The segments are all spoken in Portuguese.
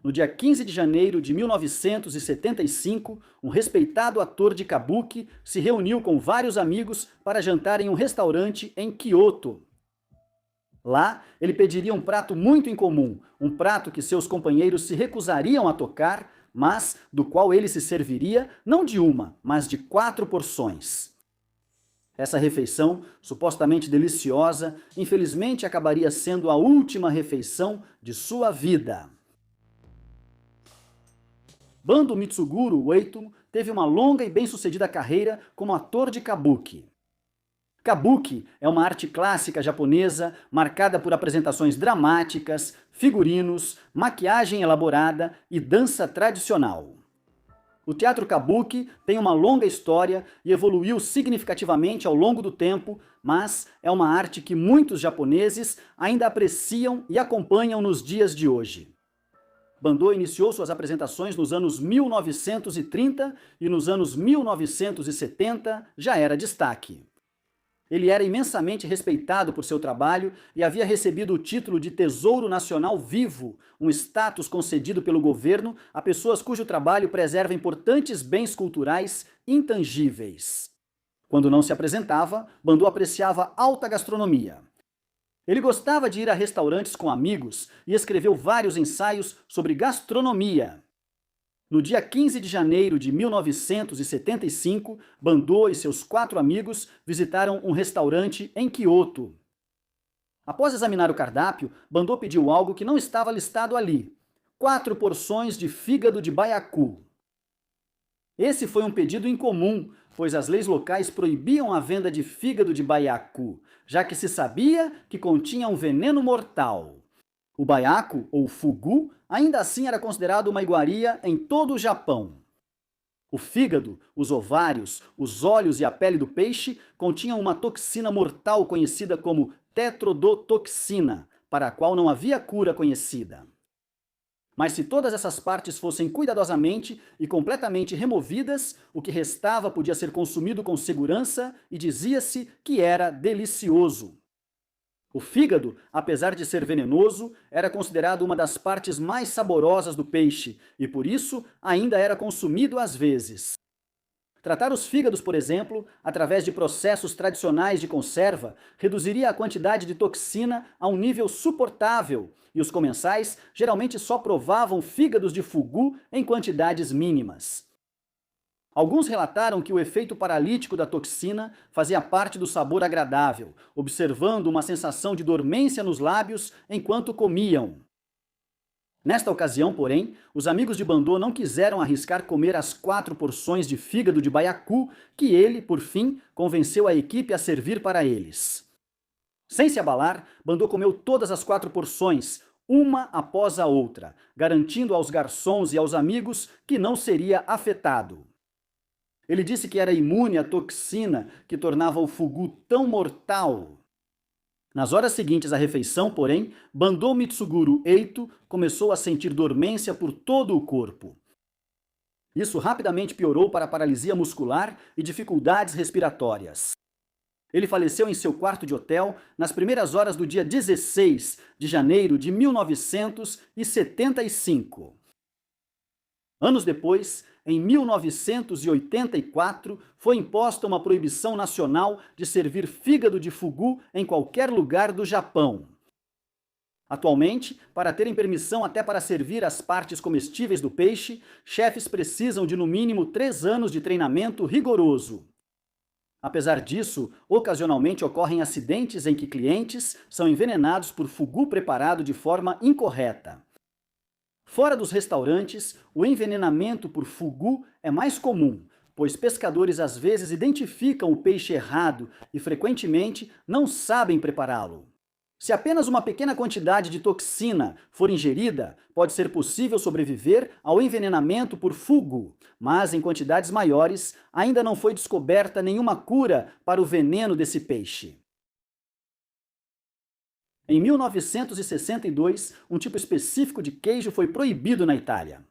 No dia 15 de janeiro de 1975, um respeitado ator de kabuki se reuniu com vários amigos para jantar em um restaurante em Kyoto. Lá, ele pediria um prato muito incomum, um prato que seus companheiros se recusariam a tocar, mas do qual ele se serviria não de uma, mas de 4 porções. Essa refeição, supostamente deliciosa, infelizmente acabaria sendo a última refeição de sua vida. Bando Mitsuguru Eito teve uma longa e bem-sucedida carreira como ator de kabuki. Kabuki é uma arte clássica japonesa marcada por apresentações dramáticas, figurinos, maquiagem elaborada e dança tradicional. O teatro kabuki tem uma longa história e evoluiu significativamente ao longo do tempo, mas é uma arte que muitos japoneses ainda apreciam e acompanham nos dias de hoje. Bando iniciou suas apresentações nos anos 1930 e nos anos 1970 já era destaque. Ele era imensamente respeitado por seu trabalho e havia recebido o título de Tesouro Nacional Vivo, um status concedido pelo governo a pessoas cujo trabalho preserva importantes bens culturais intangíveis. Quando não se apresentava, Bando apreciava alta gastronomia. Ele gostava de ir a restaurantes com amigos e escreveu vários ensaios sobre gastronomia. No dia 15 de janeiro de 1975, Bando e seus 4 amigos visitaram um restaurante em Kyoto. Após examinar o cardápio, Bando pediu algo que não estava listado ali: 4 porções de fígado de baiacu. Esse foi um pedido incomum, pois as leis locais proibiam a venda de fígado de baiacu, já que se sabia que continha um veneno mortal. O baiacu, ou fugu, ainda assim era considerado uma iguaria em todo o Japão. O fígado, os ovários, os olhos e a pele do peixe continham uma toxina mortal conhecida como tetrodotoxina, para a qual não havia cura conhecida. Mas se todas essas partes fossem cuidadosamente e completamente removidas, o que restava podia ser consumido com segurança e dizia-se que era delicioso. O fígado, apesar de ser venenoso, era considerado uma das partes mais saborosas do peixe e, por isso, ainda era consumido às vezes. Tratar os fígados, por exemplo, através de processos tradicionais de conserva, reduziria a quantidade de toxina a um nível suportável, e os comensais geralmente só provavam fígados de fugu em quantidades mínimas. Alguns relataram que o efeito paralítico da toxina fazia parte do sabor agradável, observando uma sensação de dormência nos lábios enquanto comiam. Nesta ocasião, porém, os amigos de Bando não quiseram arriscar comer as 4 porções de fígado de baiacu que ele, por fim, convenceu a equipe a servir para eles. Sem se abalar, Bando comeu todas as 4 porções, uma após a outra, garantindo aos garçons e aos amigos que não seria afetado. Ele disse que era imune à toxina que tornava o fugu tão mortal. Nas horas seguintes à refeição, porém, Bando Mitsuguru Eito começou a sentir dormência por todo o corpo. Isso rapidamente piorou para paralisia muscular e dificuldades respiratórias. Ele faleceu em seu quarto de hotel nas primeiras horas do dia 16 de janeiro de 1975. Anos depois, em 1984, foi imposta uma proibição nacional de servir fígado de fugu em qualquer lugar do Japão. Atualmente, para terem permissão até para servir as partes comestíveis do peixe, chefes precisam de no mínimo 3 anos de treinamento rigoroso. Apesar disso, ocasionalmente ocorrem acidentes em que clientes são envenenados por fugu preparado de forma incorreta. Fora dos restaurantes, o envenenamento por fugu é mais comum, pois pescadores às vezes identificam o peixe errado e frequentemente não sabem prepará-lo. Se apenas uma pequena quantidade de toxina for ingerida, pode ser possível sobreviver ao envenenamento por fugu, mas em quantidades maiores ainda não foi descoberta nenhuma cura para o veneno desse peixe. Em 1962, um tipo específico de queijo foi proibido na Itália.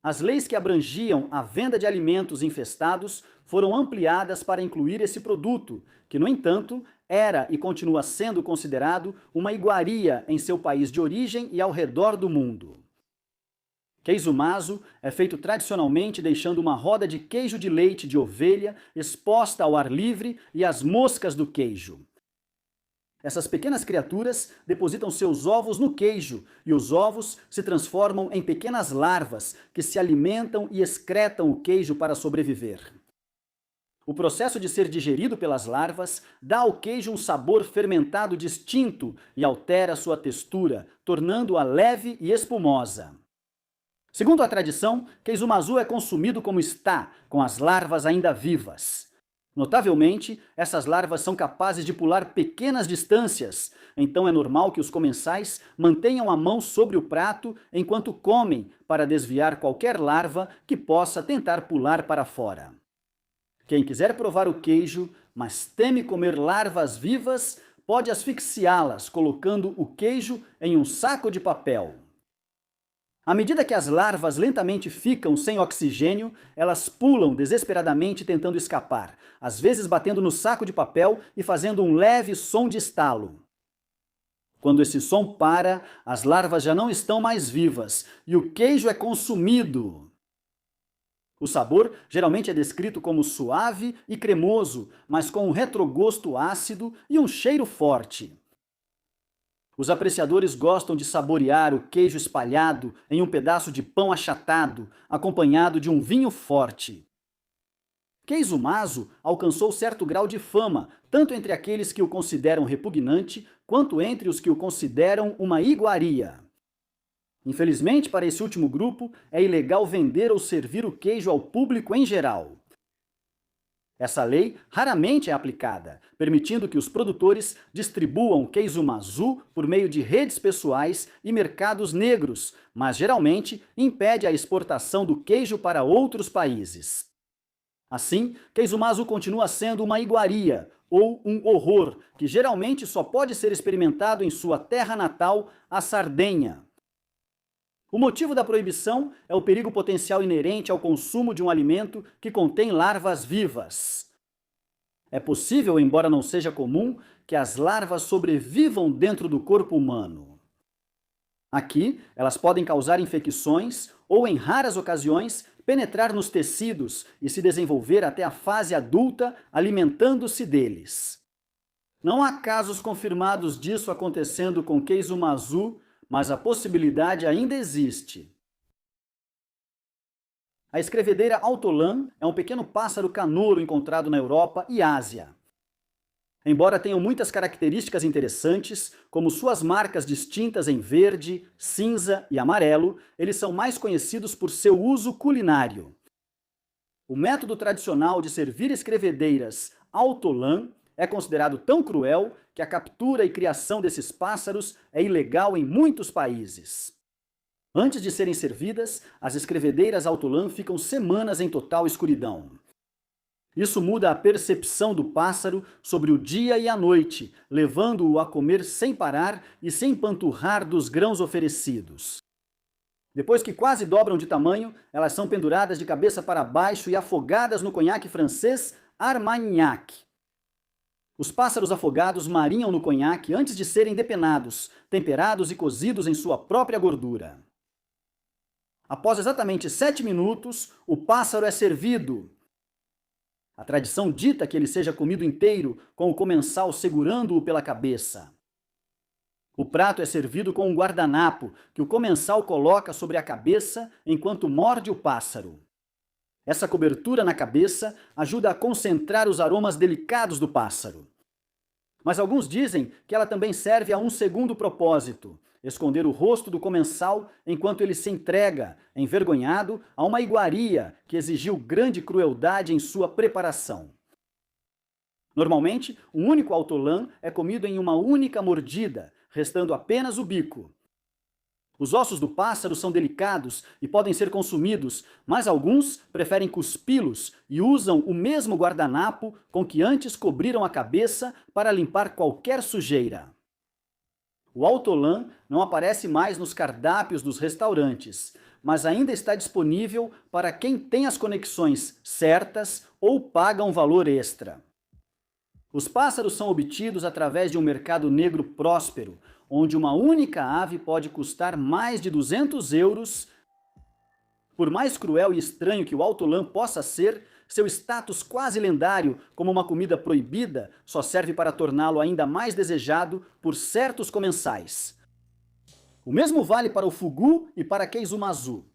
As leis que abrangiam a venda de alimentos infestados foram ampliadas para incluir esse produto, que, no entanto, era e continua sendo considerado uma iguaria em seu país de origem e ao redor do mundo. Queijo-maso é feito tradicionalmente deixando uma roda de queijo de leite de ovelha exposta ao ar livre e às moscas do queijo. Essas pequenas criaturas depositam seus ovos no queijo e os ovos se transformam em pequenas larvas que se alimentam e excretam o queijo para sobreviver. O processo de ser digerido pelas larvas dá ao queijo um sabor fermentado distinto e altera sua textura, tornando-a leve e espumosa. Segundo a tradição, queijo-masu é consumido como está, com as larvas ainda vivas. Notavelmente, essas larvas são capazes de pular pequenas distâncias, então é normal que os comensais mantenham a mão sobre o prato enquanto comem para desviar qualquer larva que possa tentar pular para fora. Quem quiser provar o queijo, mas teme comer larvas vivas, pode asfixiá-las colocando o queijo em um saco de papel. À medida que as larvas lentamente ficam sem oxigênio, elas pulam desesperadamente tentando escapar, às vezes batendo no saco de papel e fazendo um leve som de estalo. Quando esse som para, as larvas já não estão mais vivas e o queijo é consumido. O sabor geralmente é descrito como suave e cremoso, mas com um retrogosto ácido e um cheiro forte. Os apreciadores gostam de saborear o queijo espalhado em um pedaço de pão achatado, acompanhado de um vinho forte. Queijo-maso alcançou certo grau de fama, tanto entre aqueles que o consideram repugnante, quanto entre os que o consideram uma iguaria. Infelizmente, para esse último grupo, é ilegal vender ou servir o queijo ao público em geral. Essa lei raramente é aplicada, permitindo que os produtores distribuam queijo-masu por meio de redes pessoais e mercados negros, mas geralmente impede a exportação do queijo para outros países. Assim, queijo-masu continua sendo uma iguaria ou um horror, que geralmente só pode ser experimentado em sua terra natal, a Sardenha. O motivo da proibição é o perigo potencial inerente ao consumo de um alimento que contém larvas vivas. É possível, embora não seja comum, que as larvas sobrevivam dentro do corpo humano. Aqui, elas podem causar infecções ou, em raras ocasiões, penetrar nos tecidos e se desenvolver até a fase adulta, alimentando-se deles. Não há casos confirmados disso acontecendo com queijo-masu, mas a possibilidade ainda existe. A escrevedeira autolã é um pequeno pássaro canouro encontrado na Europa e Ásia. Embora tenham muitas características interessantes, como suas marcas distintas em verde, cinza e amarelo, eles são mais conhecidos por seu uso culinário. O método tradicional de servir escrevedeiras autolã é considerado tão cruel que a captura e criação desses pássaros é ilegal em muitos países. Antes de serem servidas, as escrevedeiras autolã ficam semanas em total escuridão. Isso muda a percepção do pássaro sobre o dia e a noite, levando-o a comer sem parar e sem panturrar dos grãos oferecidos. Depois que quase dobram de tamanho, elas são penduradas de cabeça para baixo e afogadas no conhaque francês Armagnac. Os pássaros afogados marinham no conhaque antes de serem depenados, temperados e cozidos em sua própria gordura. Após exatamente 7 minutos, o pássaro é servido. A tradição dita que ele seja comido inteiro, com o comensal segurando-o pela cabeça. O prato é servido com um guardanapo, que o comensal coloca sobre a cabeça enquanto morde o pássaro. Essa cobertura na cabeça ajuda a concentrar os aromas delicados do pássaro. Mas alguns dizem que ela também serve a um segundo propósito: esconder o rosto do comensal enquanto ele se entrega, envergonhado, a uma iguaria que exigiu grande crueldade em sua preparação. Normalmente, um único autolã é comido em uma única mordida, restando apenas o bico. Os ossos do pássaro são delicados e podem ser consumidos, mas alguns preferem cuspi-los e usam o mesmo guardanapo com que antes cobriram a cabeça para limpar qualquer sujeira. O autolã não aparece mais nos cardápios dos restaurantes, mas ainda está disponível para quem tem as conexões certas ou paga um valor extra. Os pássaros são obtidos através de um mercado negro próspero, onde uma única ave pode custar mais de 200 euros Por mais cruel e estranho que o alto-lã possa ser, seu status quase lendário como uma comida proibida só serve para torná-lo ainda mais desejado por certos comensais. O mesmo vale para o fugu e para Keisumazu.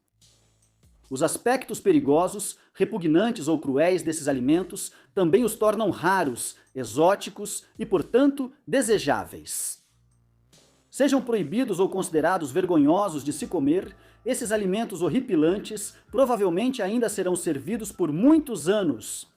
Os aspectos perigosos, repugnantes ou cruéis desses alimentos também os tornam raros, exóticos e, portanto, desejáveis. Sejam proibidos ou considerados vergonhosos de se comer, esses alimentos horripilantes provavelmente ainda serão servidos por muitos anos.